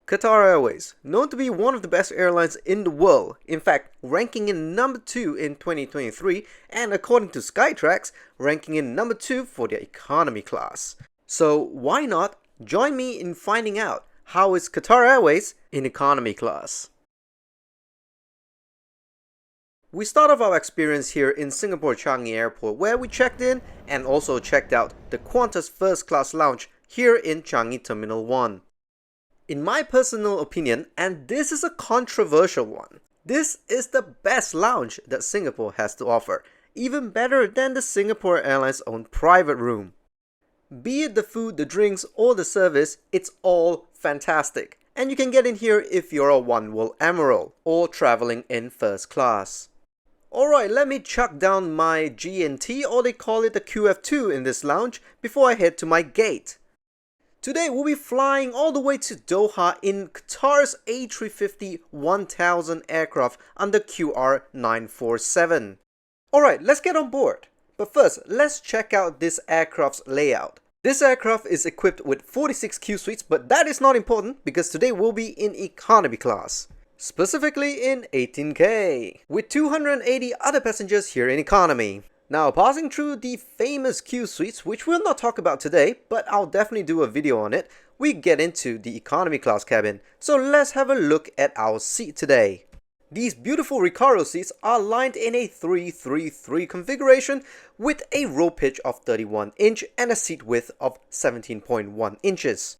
Qatar Airways, known to be one of the best airlines in the world, in fact, ranking in number 2 in 2023, and according to Skytrax, ranking in number 2 for their economy class. So why not join me in finding out how is Qatar Airways in economy class? We start off our experience here in Singapore Changi Airport, where we checked in and also checked out the Qantas First Class Lounge here in Changi Terminal 1. In my personal opinion, and this is a controversial one, this is the best lounge that Singapore has to offer, even better than the Singapore Airlines' own private room. Be it the food, the drinks, or the service, it's all fantastic. And you can get in here if you're a One World Emerald or traveling in first class. Alright, let me chuck down my G&T, or they call it the QF2 in this lounge, before I head to my gate. Today we'll be flying all the way to Doha in Qatar's A350-1000 aircraft under QR 947. Alright, let's get on board. But first, let's check out this aircraft's layout. This aircraft is equipped with 46 queue suites, but that is not important because today we'll be in economy class. Specifically in 18K, with 280 other passengers here in economy. Now, passing through the famous queue suites, which we'll not talk about today, but I'll definitely do a video on it, we get into the economy class cabin. So let's have a look at our seat today. These beautiful Recaro seats are lined in a 3-3-3 configuration with a row pitch of 31 inch and a seat width of 17.1 inches.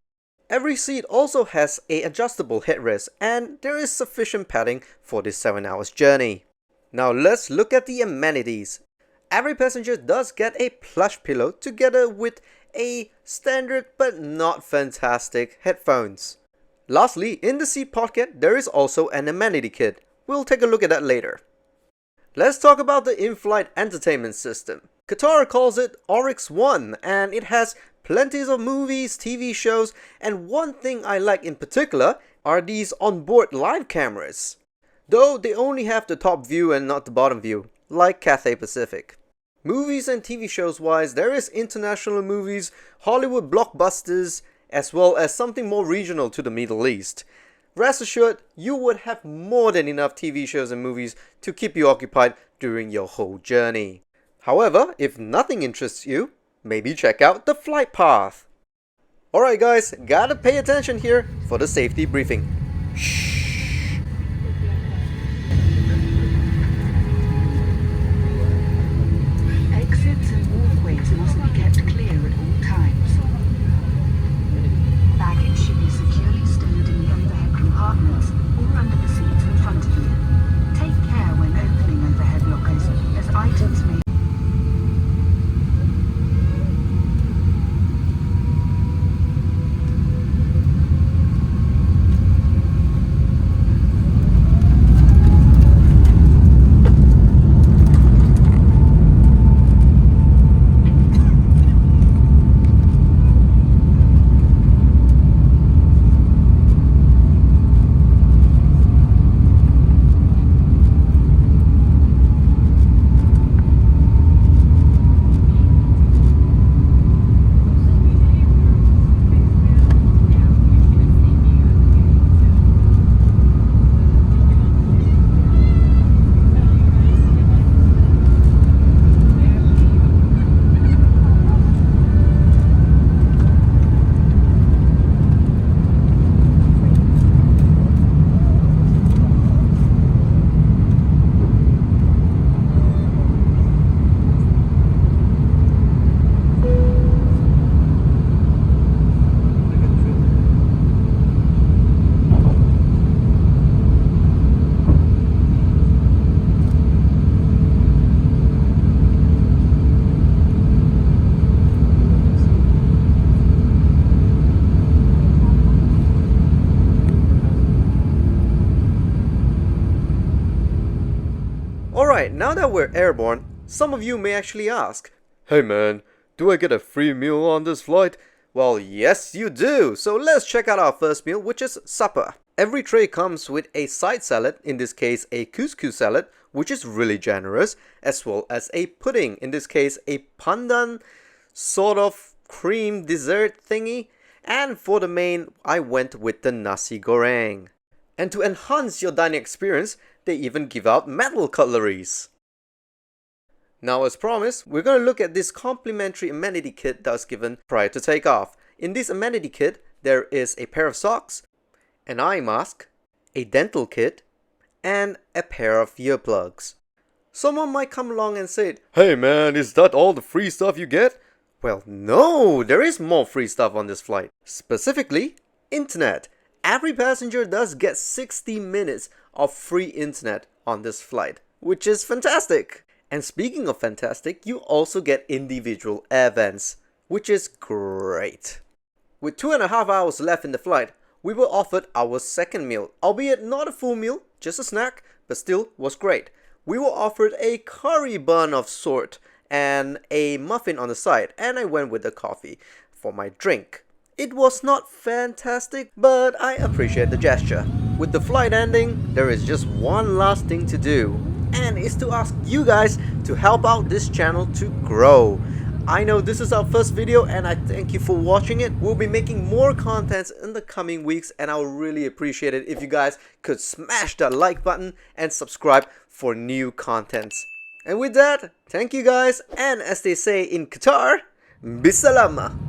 Every seat also has an adjustable headrest, and there is sufficient padding for this 7 hours journey. Now let's look at the amenities. Every passenger does get a plush pillow together with a standard but not fantastic headphones. Lastly, in the seat pocket there is also an amenity kit. We'll take a look at that later. Let's talk about the in-flight entertainment system. Qatar calls it Oryx One, and it has plenty of movies, TV shows, and one thing I like in particular are these onboard live cameras. Though they only have the top view and not the bottom view, like Cathay Pacific. Movies and TV shows wise, there is international movies, Hollywood blockbusters, as well as something more regional to the Middle East. Rest assured, you would have more than enough TV shows and movies to keep you occupied during your whole journey. However, if nothing interests you, maybe check out the flight path. Alright guys, gotta pay attention here for the safety briefing. Shh. Exits and walkways must be kept clear at all times. Baggage should be securely stowed in the overhead compartments or under the seats in front of you. Take care when opening overhead lockers, as items may Alright, now that we're airborne, some of you may actually ask, "Hey man, do I get a free meal on this flight?" Well, yes you do! So let's check out our first meal, which is supper. Every tray comes with a side salad, in this case a couscous salad, which is really generous, as well as a pudding, in this case a pandan sort of cream dessert thingy, And for the main, I went with the nasi goreng. And to enhance your dining experience, they even give out metal cutleries. Now as promised, we're going to look at this complimentary amenity kit that was given prior to takeoff. In this amenity kit, there is a pair of socks, an eye mask, a dental kit, and a pair of earplugs. Someone might come along and say, "Hey man, is that all the free stuff you get?" Well, no, there is more free stuff on this flight. Specifically, internet. Every passenger does get 60 minutes of free internet on this flight, which is fantastic. And speaking of fantastic, you also get individual air vents, which is great. With 2.5 hours left in the flight, we were offered our second meal, albeit not a full meal, just a snack, but still was great. We were offered a curry bun of sort and a muffin on the side, and I went with the coffee for my drink. It was not fantastic, but I appreciate the gesture. With the flight ending, there is just one last thing to do, and it's to ask you guys to help out this channel to grow. I know this is our first video and I thank you for watching it. We'll be making more contents in the coming weeks and I would really appreciate it if you guys could smash that like button and subscribe for new contents. And with that, thank you guys, and as they say in Qatar, bisalama.